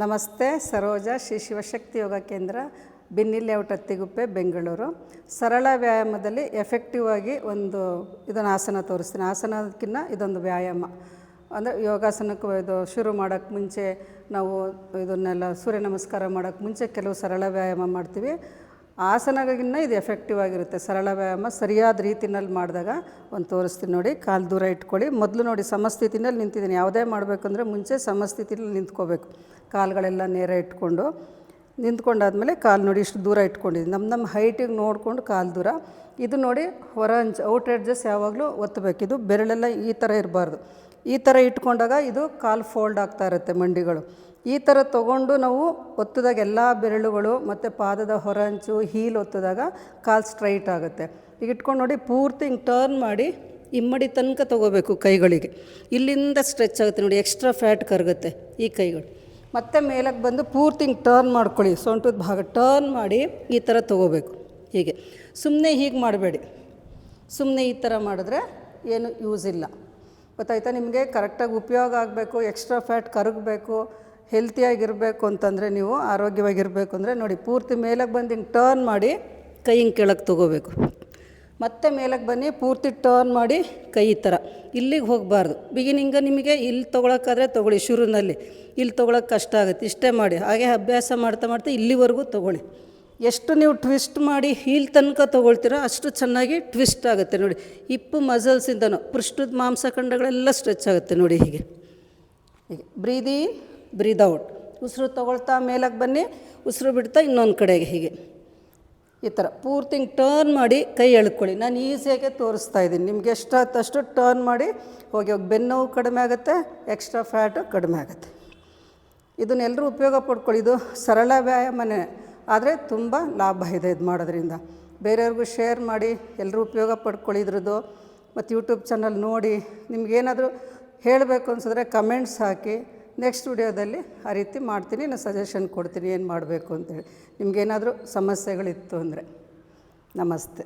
ನಮಸ್ತೆ. ಸರೋಜ ಶ್ರೀ ಶಿವಶಕ್ತಿ ಯೋಗ ಕೇಂದ್ರ, ಬಿನ್ನಿ ಲೇಔಟ್, ಅತ್ತಿಗುಪ್ಪೆ, ಬೆಂಗಳೂರು. ಸರಳ ವ್ಯಾಯಾಮದಲ್ಲಿ ಎಫೆಕ್ಟಿವ್ ಆಗಿ ಇದನ್ನು ಆಸನ ತೋರಿಸ್ತೀನಿ. ಆಸನಕ್ಕಿಂತ ಇದೊಂದು ವ್ಯಾಯಾಮ ಅಂದರೆ ಯೋಗಾಸನಕ್ಕೆ ಶುರು ಮಾಡೋಕ್ಕೆ ಮುಂಚೆ ನಾವು ಇದನ್ನೆಲ್ಲ ಸೂರ್ಯ ನಮಸ್ಕಾರ ಮಾಡೋಕ್ಕೆ ಮುಂಚೆ ಕೆಲವು ಸರಳ ವ್ಯಾಯಾಮ ಮಾಡ್ತೀವಿ. ಆಸನಗಿನ್ನ ಇದು ಎಫೆಕ್ಟಿವ್ ಆಗಿರುತ್ತೆ. ಸರಳ ವ್ಯಾಯಾಮ ಸರಿಯಾದ ರೀತಿಯಲ್ಲಿ ಮಾಡಿದಾಗ ತೋರಿಸ್ತೀನಿ ನೋಡಿ. ಕಾಲು ದೂರ ಇಟ್ಕೊಳ್ಳಿ. ಮೊದಲು ನೋಡಿ ಸಮಸ್ಥಿತಿನಲ್ಲಿ ನಿಂತಿದ್ದೀನಿ. ಯಾವುದೇ ಮಾಡಬೇಕಂದ್ರೆ ಮುಂಚೆ ಸಮಸ್ಥಿತಿನಲ್ಲಿ ನಿಂತ್ಕೋಬೇಕು. ಕಾಲುಗಳೆಲ್ಲ ನೇರ ಇಟ್ಕೊಂಡು ನಿಂತ್ಕೊಂಡಾದ್ಮೇಲೆ ಕಾಲು ನೋಡಿ ಇಷ್ಟು ದೂರ ಇಟ್ಕೊಂಡಿದ್ದೀನಿ. ನಮ್ಮ ಹೈಟಿಗೆ ನೋಡಿಕೊಂಡು ಕಾಲು ದೂರ. ಇದು ನೋಡಿ ಹೊರ ಅಂಚು ಔಟ್ ಎಡ್ಜಸ್ ಯಾವಾಗಲೂ ಒತ್ತಬೇಕು. ಇದು ಬೆರಳೆಲ್ಲ ಈ ಥರ ಇರಬಾರ್ದು. ಈ ಥರ ಇಟ್ಕೊಂಡಾಗ ಇದು ಕಾಲು ಫೋಲ್ಡ್ ಆಗ್ತಾ ಇರುತ್ತೆ, ಮಂಡಿಗಳು. ಈ ಥರ ತೊಗೊಂಡು ನಾವು ಒತ್ತಿದಾಗ ಎಲ್ಲ ಬೆರಳುಗಳು ಮತ್ತು ಪಾದದ ಹೊರ ಅಂಚು ಹೀಲ್ ಒತ್ತಿದಾಗ ಕಾಲು ಸ್ಟ್ರೈಟ್ ಆಗುತ್ತೆ. ಈಗ ಇಟ್ಕೊಂಡು ನೋಡಿ ಪೂರ್ತಿ ಹಿಂಗೆ ಟರ್ನ್ ಮಾಡಿ ಇಮ್ಮಡಿ ತನಕ ತೊಗೋಬೇಕು ಕೈಗಳಿಗೆ. ಇಲ್ಲಿಂದ ಸ್ಟ್ರೆಚ್ ಆಗುತ್ತೆ ನೋಡಿ, ಎಕ್ಸ್ಟ್ರಾ ಫ್ಯಾಟ್ ಕರಗುತ್ತೆ ಈ ಕೈಗಳು. ಮತ್ತೆ ಮೇಲಕ್ಕೆ ಬಂದು ಪೂರ್ತಿ ಹಿಂಗೆ ಟರ್ನ್ ಮಾಡ್ಕೊಳ್ಳಿ. ಸೊಂಟದ ಭಾಗ ಟರ್ನ್ ಮಾಡಿ ಈ ಥರ ತೊಗೋಬೇಕು. ಹೀಗೆ ಸುಮ್ಮನೆ ಹೀಗೆ ಮಾಡಬೇಡಿ. ಸುಮ್ಮನೆ ಈ ಥರ ಮಾಡಿದ್ರೆ ಏನು ಯೂಸ್ ಇಲ್ಲ. ಗೊತ್ತಾಯ್ತಾ ನಿಮಗೆ? ಕರೆಕ್ಟಾಗಿ ಉಪಯೋಗ ಆಗಬೇಕು, ಎಕ್ಸ್ಟ್ರಾ ಫ್ಯಾಟ್ ಕರಗಬೇಕು, ಹೆಲ್ತಿಯಾಗಿರಬೇಕು ಅಂತಂದರೆ, ನೀವು ಆರೋಗ್ಯವಾಗಿರಬೇಕು ಅಂದರೆ ನೋಡಿ ಪೂರ್ತಿ ಮೇಲಕ್ಕೆ ಬಂದು ಹಿಂಗೆ ಟರ್ನ್ ಮಾಡಿ ಕೈ ಹಿಂಗೆ ಕೆಳಗೆ ತೊಗೋಬೇಕು. ಮತ್ತೆ ಮೇಲಕ್ಕೆ ಬನ್ನಿ, ಪೂರ್ತಿ ಟರ್ನ್ ಮಾಡಿ ಕೈ ಈ ಥರ. ಇಲ್ಲಿಗೆ ಹೋಗಬಾರ್ದು. ಬಿಗಿನಿಂಗ ನಿಮಗೆ ಇಲ್ಲಿ ತೊಗೊಳಕ್ಕಾದ್ರೆ ತೊಗೊಳ್ಳಿ, ಶುರುನಲ್ಲಿ. ಇಲ್ಲಿ ತೊಗೊಳಕ್ಕೆ ಕಷ್ಟ ಆಗುತ್ತೆ. ಇಷ್ಟೇ ಮಾಡಿ. ಹಾಗೆ ಅಭ್ಯಾಸ ಮಾಡ್ತಾ ಮಾಡ್ತಾ ಇಲ್ಲಿವರೆಗೂ ತೊಗೊಳ್ಳಿ. ಎಷ್ಟು ನೀವು ಟ್ವಿಸ್ಟ್ ಮಾಡಿ ಹೀಲ್ ತನಕ ತೊಗೊಳ್ತೀರೋ ಅಷ್ಟು ಚೆನ್ನಾಗಿ ಟ್ವಿಸ್ಟ್ ಆಗುತ್ತೆ ನೋಡಿ. ಹಿಪ್ಪು ಮಸಲ್ಸಿಂದನೂ ಪೃಷ್ಠದ ಮಾಂಸಖಂಡಗಳೆಲ್ಲ ಸ್ಟ್ರೆಚ್ ಆಗುತ್ತೆ ನೋಡಿ. ಹೀಗೆ ಬ್ರೀದ್ ಇನ್, ಬ್ರೀದ್ ಔಟ್. ಉಸಿರು ತೊಗೊಳ್ತಾ ಮೇಲಕ್ಕೆ ಬನ್ನಿ, ಉಸಿರು ಬಿಡ್ತಾ ಇನ್ನೊಂದು ಕಡೆಗೆ ಹೀಗೆ ಈ ಥರ ಪೂರ್ತಿ ಹಿಂಗೆ ಟರ್ನ್ ಮಾಡಿ ಕೈ ಎಳ್ಕೊಳ್ಳಿ. ನಾನು ಈಸಿಯಾಗೆ ತೋರಿಸ್ತಾ ಇದ್ದೀನಿ. ನಿಮ್ಗೆ ಎಷ್ಟಾದಷ್ಟು ಟರ್ನ್ ಮಾಡಿ ಹೋಗಿ ಬೆನ್ನೋವು ಕಡಿಮೆ ಆಗುತ್ತೆ, ಎಕ್ಸ್ಟ್ರಾ ಫ್ಯಾಟು ಕಡಿಮೆ ಆಗುತ್ತೆ. ಇದನ್ನೆಲ್ಲರೂ ಉಪಯೋಗ ಪಡ್ಕೊಳ್ಳಿ. ಇದು ಸರಳ ವ್ಯಾಯಾಮನೇ, ಆದರೆ ತುಂಬ ಲಾಭ ಇದೆ ಇದು ಮಾಡೋದ್ರಿಂದ. ಬೇರೆಯವ್ರಿಗೂ ಶೇರ್ ಮಾಡಿ, ಎಲ್ಲರೂ ಉಪಯೋಗ ಪಡ್ಕೊಳ್ಳಿ ಇದ್ರದ್ದು. ಮತ್ತು ಯೂಟ್ಯೂಬ್ ಚಾನಲ್ ನೋಡಿ. ನಿಮಗೇನಾದರೂ ಹೇಳಬೇಕು ಅನ್ಸಿದ್ರೆ ಕಮೆಂಟ್ಸ್ ಹಾಕಿ. ನೆಕ್ಸ್ಟ್ ವಿಡಿಯೋದಲ್ಲಿ ಆ ರೀತಿ ಮಾಡ್ತೀನಿ, ನಾನು ಸಜೆಷನ್ ಕೊಡ್ತೀನಿ ಏನು ಮಾಡಬೇಕು ಅಂತೇಳಿ. ನಿಮಗೇನಾದರೂ ಸಮಸ್ಯೆಗಳಿತ್ತು ಅಂದರೆ. ನಮಸ್ತೆ.